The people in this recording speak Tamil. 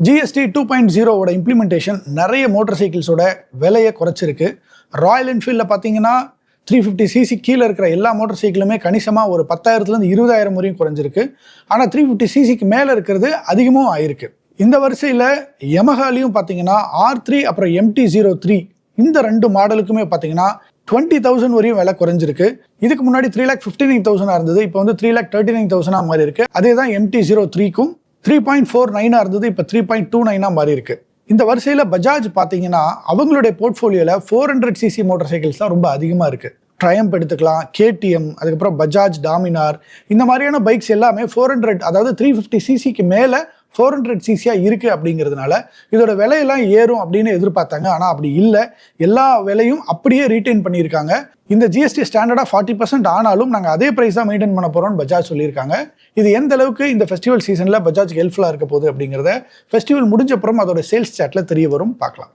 ஜிஎஸ்டி 2.0 இம்ப்ளிமெண்டேஷன் நிறைய மோட்டார் சைக்கிள்ஸோட விலையை குறைச்சிருக்கு. ராயல் என்ஃபீல்டில் பார்த்தீங்கன்னா 350cc கீழே இருக்கிற எல்லா மோட்டார் சைக்கிளுமே கணிசமாக ஒரு 10,000 20,000 வரையும் குறைஞ்சிருக்கு. ஆனால் 350cc மேலே இருக்கிறது அதிகமும் ஆயிருக்கு. இந்த வரிசையில் யமஹாலையும் பார்த்தீங்கன்னா R3 அப்புறம் MT-03 இந்த 2 மாடலுக்குமே பார்த்தீங்கன்னா 20,000 வரையும் விலை குறைஞ்சிருக்கு. இதுக்கு முன்னாடி 3,59,000 இருந்தது, இப்போ வந்து 3,39,000 மாறி இருக்கு. அதே தான் MT-03க்கும் 3.49 இருந்தது, இப்போ 3.29 மாறி இருக்கு. இந்த வரிசையில் பஜாஜ் பார்த்தீங்கன்னா அவங்களுடைய போர்ட்ஃபோலியோவில் 400cc மோட்டார் சைக்கிள்ஸ் தான் ரொம்ப அதிகமாக இருக்கு. ட்ரையம்ப் எடுத்துக்கலாம், KTM, அதுக்கப்புறம் பஜாஜ் டாமினார், இந்த மாதிரியான பைக்ஸ் எல்லாமே 400 அதாவது 350cc மேலே 400cc இருக்கு. அப்படிங்கிறதுனால இதோட விலையெல்லாம் ஏறும் அப்படின்னு எதிர்பார்த்தாங்க. ஆனால் அப்படி இல்லை, எல்லா விலையும் அப்படியே ரீட்டைன் பண்ணியிருக்காங்க. இந்த ஜிஎஸ்டி ஸ்டாண்டர்டாக 40% ஆனாலும் நாங்கள் அதே ப்ரைஸ் தான் மெயின்டைன் பண்ண போகிறோம்னு பஜாஜ் சொல்லியிருக்காங்க. இது எந்த அளவுக்கு இந்த ஃபெஸ்டிவல் சீசனில் பஜாஜ்க்கு ஹெல்ப்ஃபுல்லாக இருக்க போகுது அப்படிங்கிறத ஃபெஸ்டிவல் முடிஞ்ச அப்புறம் அதோட சேல்ஸ் சாட்டில் தெரிய வரும், பார்க்கலாம்.